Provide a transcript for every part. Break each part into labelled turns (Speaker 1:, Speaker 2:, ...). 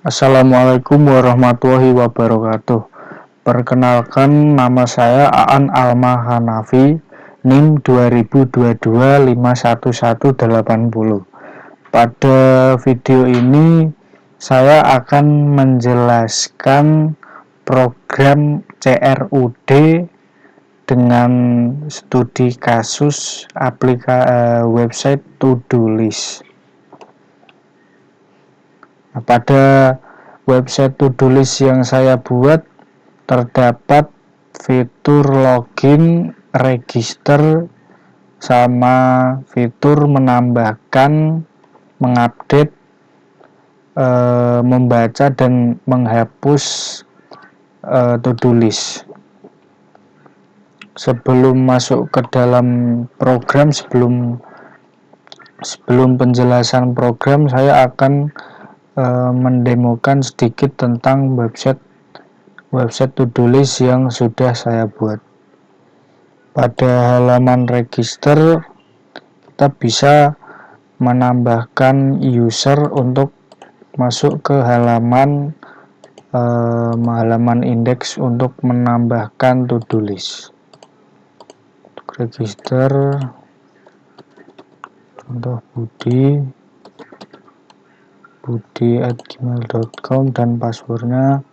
Speaker 1: Assalamualaikum warahmatullahi wabarakatuh. Perkenalkan, nama saya Aan Alma Hanafi, NIM 2022511180. Pada video ini saya akan menjelaskan program CRUD dengan studi kasus website to-do list. Pada website to-do list yang saya buat terdapat fitur login, register, sama fitur menambahkan, mengupdate, membaca dan menghapus to-do list. Sebelum masuk ke dalam program, sebelum penjelasan program, saya akan mendemokan sedikit tentang website to-do list yang sudah saya buat. Pada halaman register, kita bisa menambahkan user untuk masuk ke halaman indeks untuk menambahkan to-do list. Untuk register, contoh budi@gmail.com dan passwordnya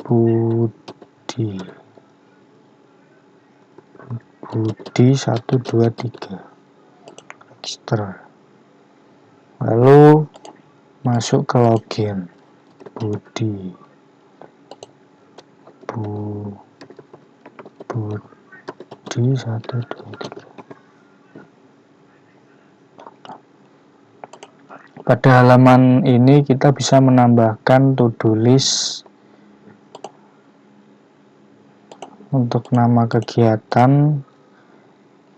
Speaker 1: budi123 register, lalu masuk ke login budi123. Pada halaman ini kita bisa menambahkan to-do list. Untuk nama kegiatan,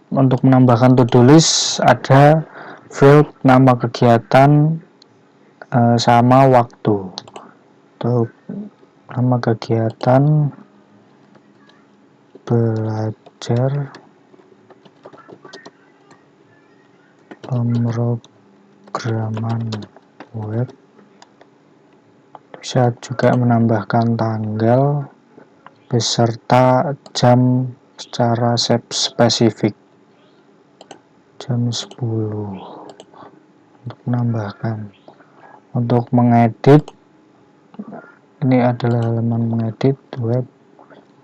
Speaker 1: untuk menambahkan to-do list ada field nama kegiatan sama waktu. Untuk nama kegiatan belajar pemrograman web. Bisa juga menambahkan tanggal beserta jam secara spesifik, jam 10 untuk menambahkan. Untuk mengedit, ini adalah halaman mengedit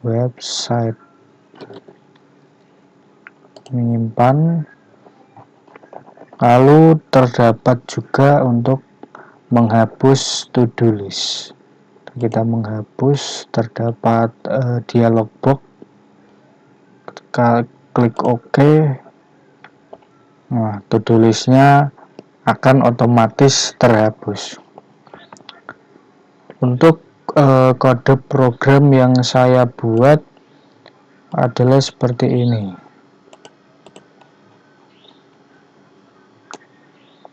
Speaker 1: website, menyimpan. Lalu terdapat juga untuk menghapus to-do list. Kita menghapus, terdapat dialog box. Ketika klik OK, to-do listnya akan otomatis terhapus. Untuk kode program yang saya buat adalah seperti ini.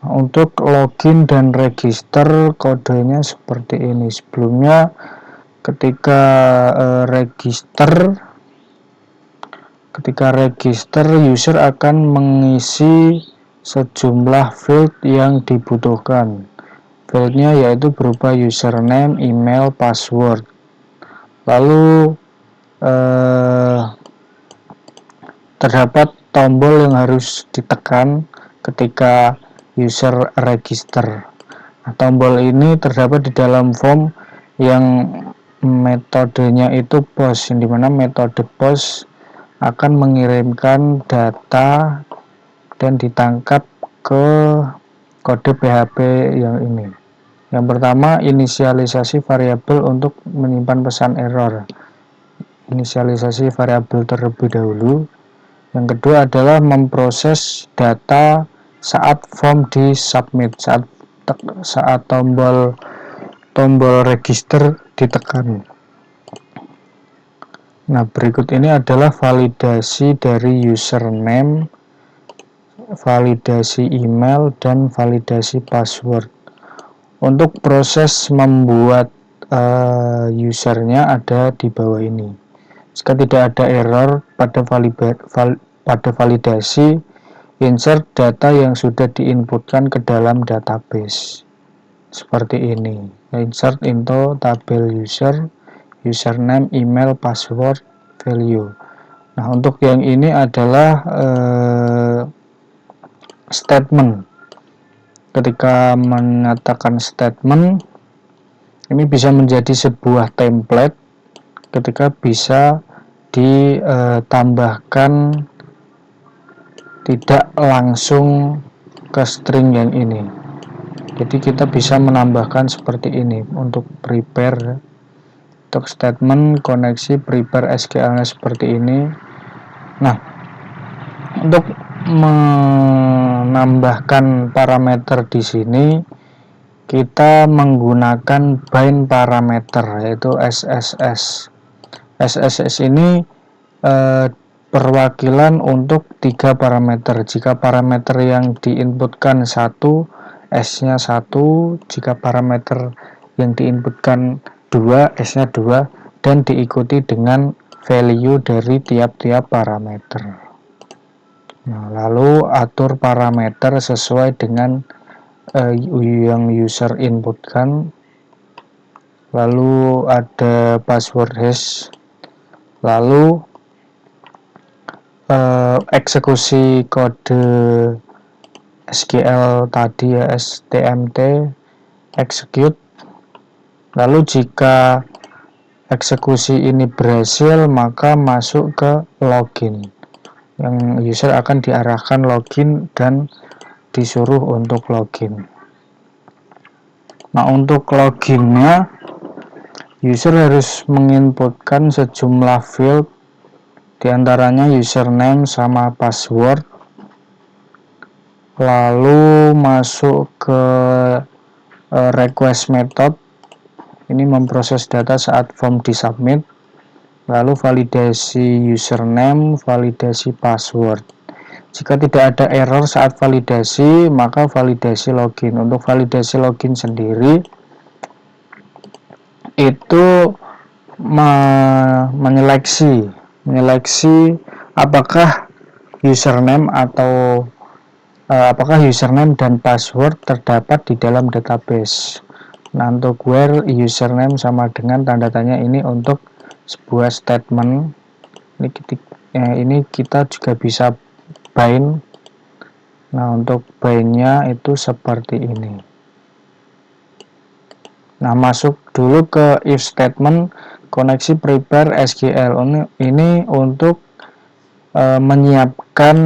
Speaker 1: Untuk login dan register, kodenya seperti ini. Sebelumnya ketika register, user akan mengisi sejumlah field yang dibutuhkan. Fieldnya yaitu berupa username, email, password. Lalu terdapat tombol yang harus ditekan ketika user register. Tombol ini terdapat di dalam form yang metodenya itu POST, di mana metode POST akan mengirimkan data dan ditangkap ke kode PHP yang ini. Yang pertama, inisialisasi variabel untuk menyimpan pesan error. Inisialisasi variabel terlebih dahulu. Yang kedua adalah memproses data saat form di submit, saat tombol register ditekan. Nah, berikut ini adalah validasi dari username, validasi email, dan validasi password. Untuk proses membuat usernya ada di bawah ini. Jika tidak ada error pada validasi, insert data yang sudah diinputkan ke dalam database. seperti ini. Insert into tabel user, username, email, password, value. Nah, untuk yang ini adalah statement. Ketika menyatakan statement, ini bisa menjadi sebuah template ketika bisa ditambahkan tidak langsung ke string yang ini. Jadi kita bisa menambahkan seperti ini untuk prepare, untuk statement koneksi prepare SQL-nya seperti ini. Nah, untuk menambahkan parameter di sini kita menggunakan bind parameter, yaitu SSS. SSS ini perwakilan untuk 3 parameter. Jika parameter yang diinputkan 1, S-nya 1, jika parameter yang diinputkan 2, S-nya 2, dan diikuti dengan value dari tiap-tiap parameter. Nah, lalu atur parameter sesuai dengan yang user inputkan. Lalu ada password hash. Lalu eksekusi kode SQL tadi ya, stmt execute. Lalu jika eksekusi ini berhasil, maka masuk ke login, yang user akan diarahkan login dan disuruh untuk login. Nah, untuk loginnya user harus menginputkan sejumlah field, diantaranya username sama password. Lalu masuk ke request method, ini memproses data saat form disubmit. Lalu validasi username, validasi password. Jika tidak ada error saat validasi, maka validasi login. Untuk validasi login sendiri itu menyeleksi apakah username dan password terdapat di dalam database. Nah, untuk where username sama dengan tanda tanya ini untuk sebuah statement. Ini kita juga bisa bind. Nah, untuk bindnya itu seperti ini. Nah, masuk dulu ke if statement koneksi prepare SQL. Ini untuk menyiapkan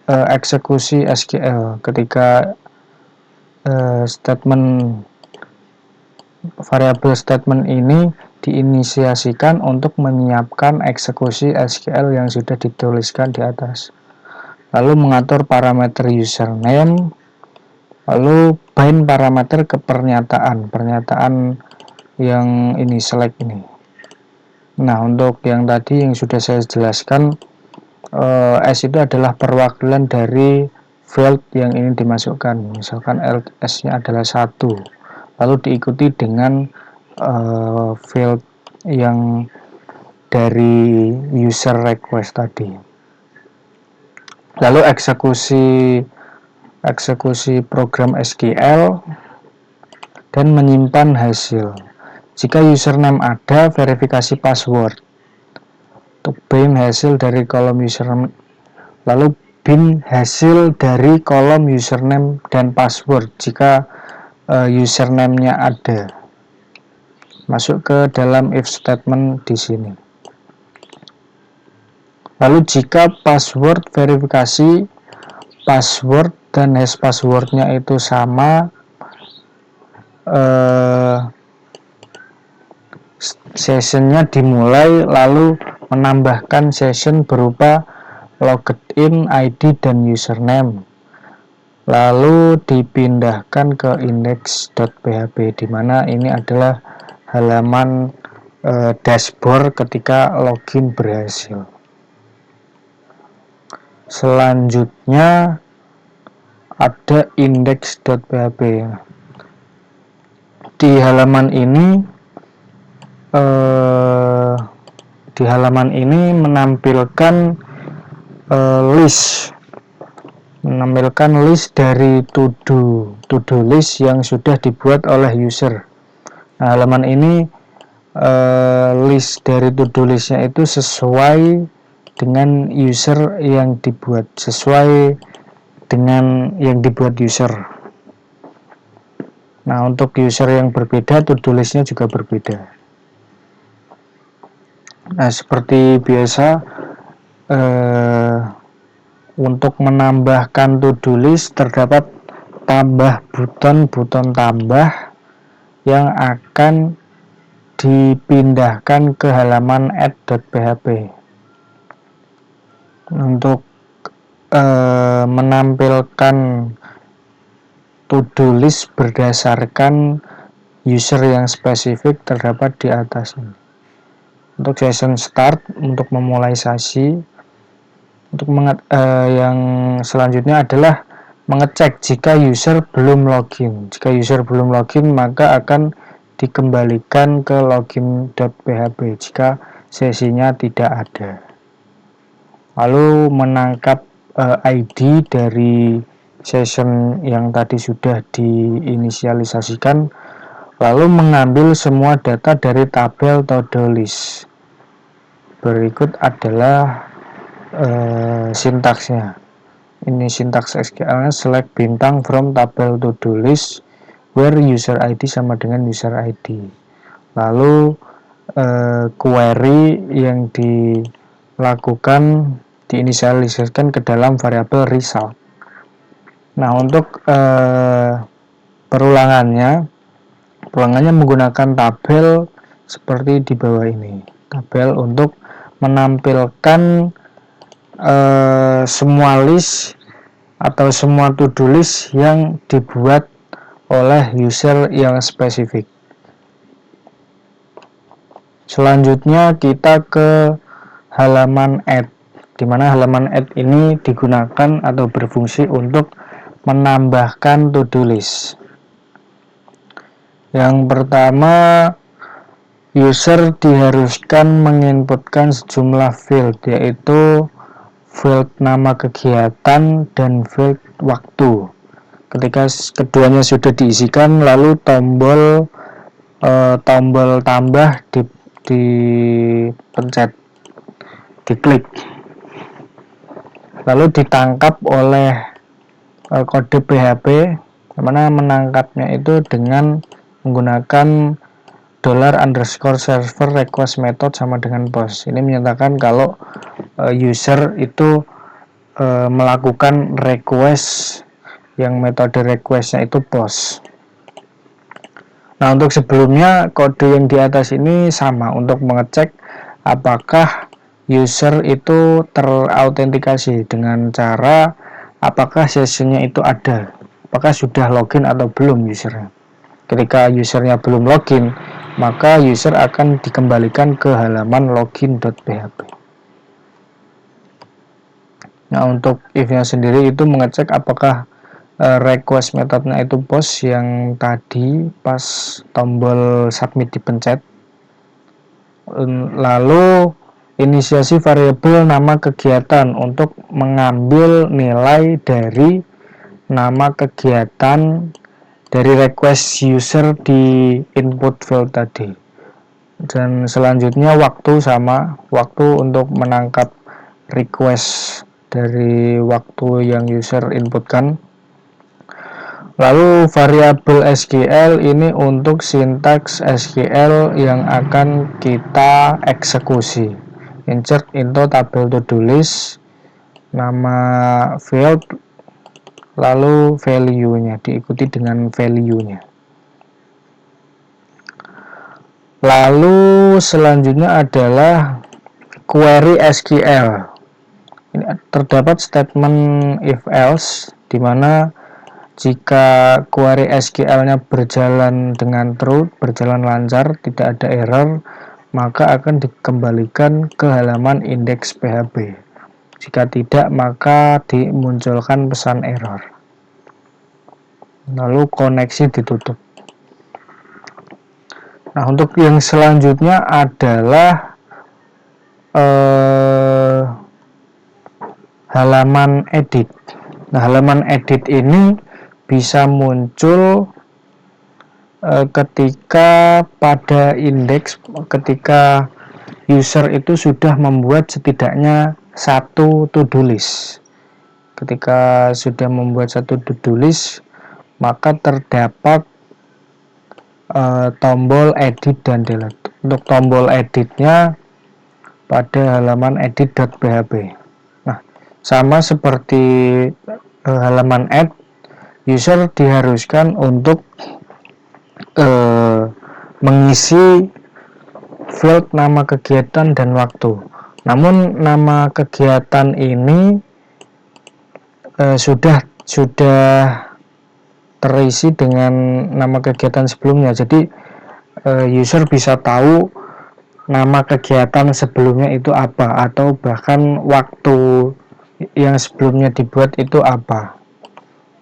Speaker 1: eksekusi SQL ketika variabel statement ini diinisiasikan untuk menyiapkan eksekusi SQL yang sudah dituliskan di atas. Lalu mengatur parameter username, lalu bind parameter ke pernyataan yang ini select ini. Nah, untuk yang tadi yang sudah saya jelaskan, S itu adalah perwakilan dari field yang ini dimasukkan. Misalkan S-nya adalah 1, lalu diikuti dengan field yang dari user request tadi. Lalu eksekusi program SQL dan menyimpan hasil. Jika username ada, verifikasi password. Untuk bind hasil dari kolom username, lalu bind hasil dari kolom username dan password jika username-nya ada. Masuk ke dalam if statement di sini. Lalu jika password verifikasi password dan hash passwordnya itu sama, sessionnya dimulai, lalu menambahkan session berupa login ID dan username, lalu dipindahkan ke index.php, di mana ini adalah halaman dashboard ketika login berhasil. Selanjutnya ada index.php. Di halaman ini menampilkan list menampilkan list dari to-do list yang sudah dibuat oleh user. Nah, halaman ini list dari to-do listnya itu sesuai dengan user yang dibuat, sesuai dengan yang dibuat user. Nah, untuk user yang berbeda, to-do listnya juga berbeda. Nah, seperti biasa, untuk menambahkan to-do list terdapat buton tambah yang akan dipindahkan ke halaman add.php. Untuk menampilkan to-do list berdasarkan user yang spesifik terdapat di atas ini. Untuk session start, untuk memulai sesi, untuk yang selanjutnya adalah mengecek jika user belum login. Jika user belum login, maka akan dikembalikan ke login.php jika sesinya tidak ada. Lalu menangkap ID dari session yang tadi sudah diinisialisasikan, lalu mengambil semua data dari tabel to-do list. Berikut adalah sintaksnya. Ini sintaks SQL-nya select bintang from tabel to-do list where user ID sama dengan user ID. Lalu query yang dilakukan diinisialisasikan ke dalam variabel result. Nah, untuk perulangannya menggunakan tabel seperti di bawah ini. Tabel untuk menampilkan semua list atau semua to-do list yang dibuat oleh user yang spesifik. Selanjutnya kita ke halaman add, di mana halaman add ini digunakan atau berfungsi untuk menambahkan to-do list. Yang pertama, user diharuskan menginputkan sejumlah field, yaitu field nama kegiatan dan field waktu. Ketika keduanya sudah diisikan, lalu tombol tambah dipencet, diklik, lalu ditangkap oleh kode PHP, dimana menangkapnya itu dengan menggunakan $_server request method sama dengan post. Ini menyatakan kalau user itu melakukan request yang metode requestnya itu post. Nah, untuk sebelumnya kode yang di atas ini sama untuk mengecek apakah user itu terautentikasi dengan cara apakah sessionnya itu ada, apakah sudah login atau belum usernya. Ketika usernya belum login, maka user akan dikembalikan ke halaman login.php. Nah, untuk if-nya sendiri itu mengecek apakah request metodenya itu post yang tadi pas tombol submit dipencet. Lalu inisiasi variabel nama kegiatan untuk mengambil nilai dari nama kegiatan dari request user di input field tadi. Dan selanjutnya waktu sama, waktu untuk menangkap request dari waktu yang user inputkan. Lalu variabel SQL ini untuk sintaks SQL yang akan kita eksekusi. Insert into tabel to-do list, nama field, lalu value-nya, diikuti dengan value-nya. Lalu selanjutnya adalah query SQL. Ini terdapat statement if else, di mana jika query SQL-nya berjalan dengan true, berjalan lancar, tidak ada error, maka akan dikembalikan ke halaman index PHP. Jika tidak, maka dimunculkan pesan error. Lalu koneksi ditutup. Nah, untuk yang selanjutnya adalah halaman edit. Nah, halaman edit ini bisa muncul ketika pada indeks, ketika user itu sudah membuat setidaknya satu to-do list. Ketika sudah membuat satu to-do list, maka terdapat tombol edit dan delete. Untuk tombol editnya pada halaman edit.php. Nah, sama seperti halaman add, user diharuskan untuk mengisi field nama kegiatan dan waktu. Namun nama kegiatan ini sudah terisi dengan nama kegiatan sebelumnya. Jadi user bisa tahu nama kegiatan sebelumnya itu apa, atau bahkan waktu yang sebelumnya dibuat itu apa.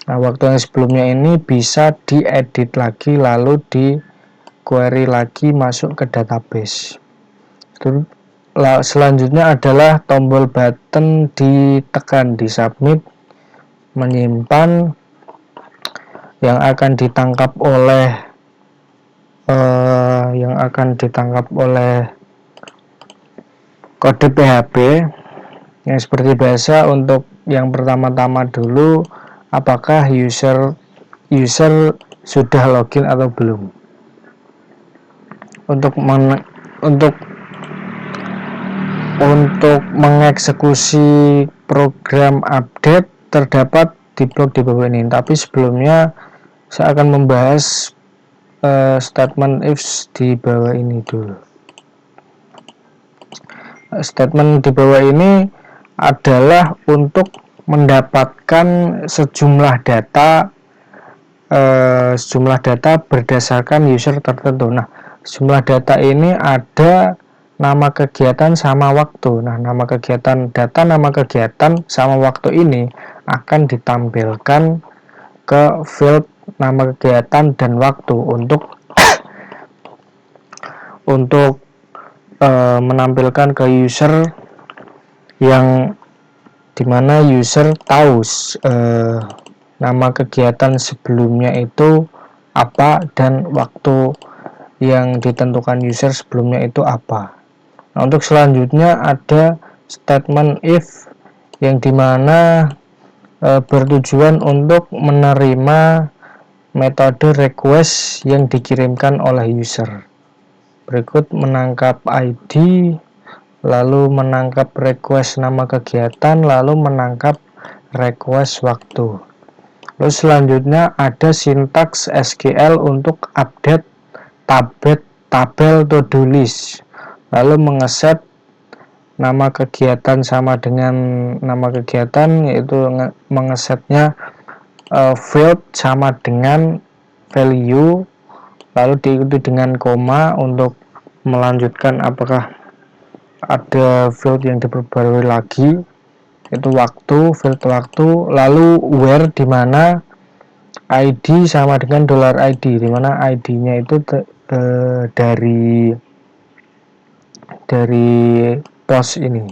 Speaker 1: Nah, waktu yang sebelumnya ini bisa diedit lagi, lalu di query lagi masuk ke database. Selanjutnya adalah tombol button ditekan di submit, menyimpan yang akan ditangkap oleh kode PHP yang seperti biasa. Untuk yang pertama-tama dulu, apakah user sudah login atau belum. Untuk mengeksekusi program update terdapat di blog di bawah ini. Tapi sebelumnya saya akan membahas statement if di bawah ini dulu. Statement di bawah ini adalah untuk mendapatkan sejumlah data berdasarkan user tertentu. Nah, jumlah data ini ada nama kegiatan sama waktu. Nah, nama kegiatan sama waktu ini akan ditampilkan ke field nama kegiatan dan waktu untuk menampilkan ke user, yang dimana user tahu nama kegiatan sebelumnya itu apa dan waktu yang ditentukan user sebelumnya itu apa. Nah, untuk selanjutnya ada statement if, yang dimana bertujuan untuk menerima metode request yang dikirimkan oleh user. Berikut menangkap ID, lalu menangkap request nama kegiatan, lalu menangkap request waktu. Lalu selanjutnya ada sintaks SQL untuk update tabel to-do list, lalu mengeset nama kegiatan sama dengan nama kegiatan, yaitu mengesetnya field sama dengan value, lalu diikuti dengan koma untuk melanjutkan apakah ada field yang diperbarui lagi, itu waktu, field waktu, lalu where, dimana ID sama dengan $ID, dimana ID-nya itu dari post ini,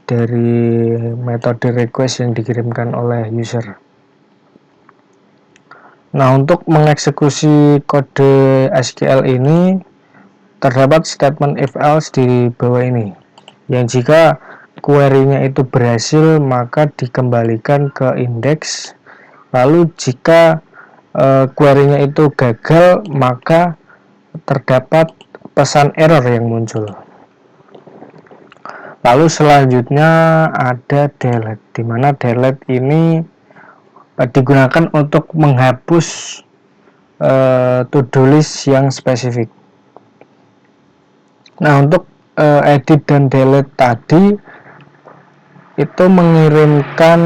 Speaker 1: dari metode request yang dikirimkan oleh user. Nah, untuk mengeksekusi kode SQL ini terdapat statement if else di bawah ini, yang jika query-nya itu berhasil maka dikembalikan ke indeks, lalu jika query-nya itu gagal maka terdapat pesan error yang muncul. Lalu selanjutnya ada delete, dimana delete ini digunakan untuk menghapus to-do list yang spesifik. Nah, untuk edit dan delete tadi itu mengirimkan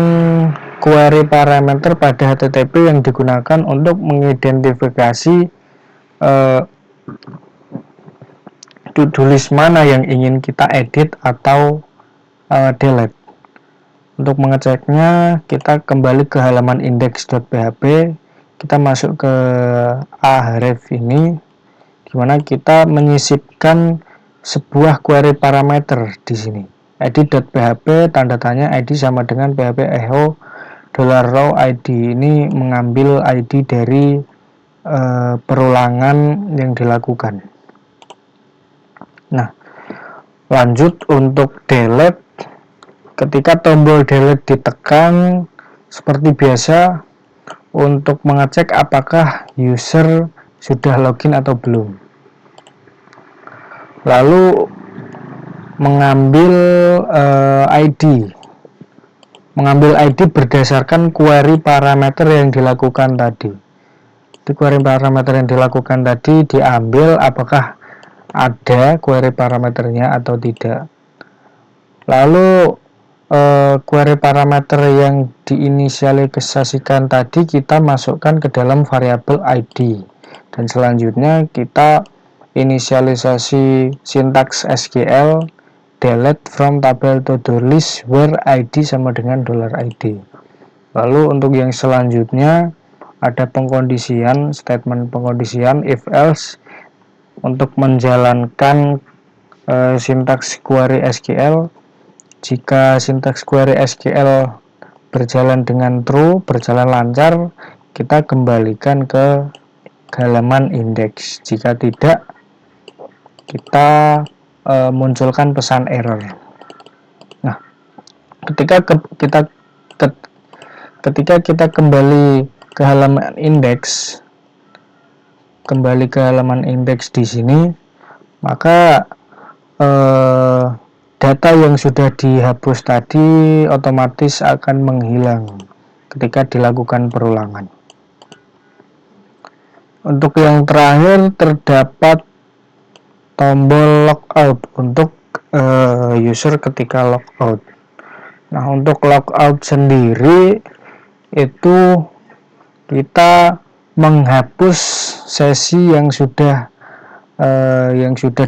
Speaker 1: query parameter pada HTTP yang digunakan untuk mengidentifikasi to-do list mana yang ingin kita edit atau delete. Untuk mengeceknya, kita kembali ke halaman index.php, kita masuk ke ahref ini, dimana kita menyisipkan sebuah query parameter di sini. Edit.php tanda tanya ID sama dengan php echo $row ID ini mengambil ID dari perulangan yang dilakukan. Nah, lanjut untuk delete. Ketika tombol delete ditekan, seperti biasa untuk mengecek apakah user sudah login atau belum. Lalu mengambil ID. Mengambil ID berdasarkan query parameter yang dilakukan tadi. Di query parameter yang dilakukan tadi diambil apakah ada query parameternya atau tidak. Lalu query parameter yang diinisialisasikan tadi kita masukkan ke dalam variabel ID, dan selanjutnya kita inisialisasi sintaks SQL delete from table to do list where ID sama dengan $ID. Lalu untuk yang selanjutnya ada pengkondisian, statement pengkondisian if else. Untuk menjalankan sintaks query SQL, jika sintaks query SQL berjalan dengan true, berjalan lancar, kita kembalikan ke halaman indeks. Jika tidak, kita munculkan pesan error. Nah, ketika kita kembali ke halaman indeks, di sini, maka data yang sudah dihapus tadi otomatis akan menghilang ketika dilakukan perulangan. Untuk yang terakhir terdapat tombol logout untuk user ketika logout. Nah, untuk logout sendiri itu kita menghapus sesi yang sudah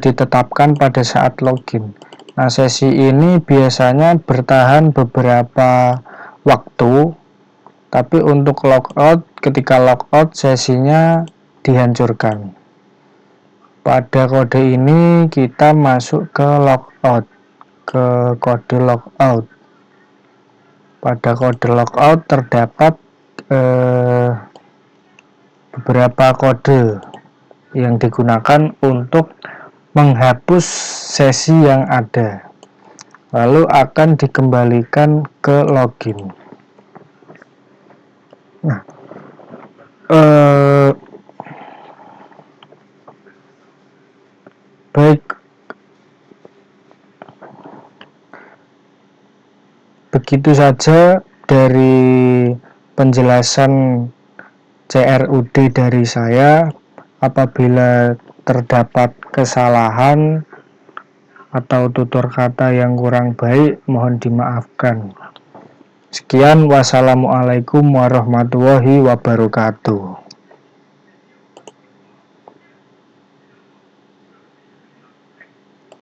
Speaker 1: ditetapkan pada saat login. Nah, sesi ini biasanya bertahan beberapa waktu, tapi untuk logout, ketika logout sesinya dihancurkan. Pada kode ini kita masuk ke logout, ke kode logout. Pada kode logout terdapat beberapa kode yang digunakan untuk menghapus sesi yang ada, lalu akan dikembalikan ke login. Nah, baik, begitu saja dari penjelasan CRUD dari saya. Apabila terdapat kesalahan atau tutur kata yang kurang baik, mohon dimaafkan. Sekian, wassalamualaikum warahmatullahi wabarakatuh.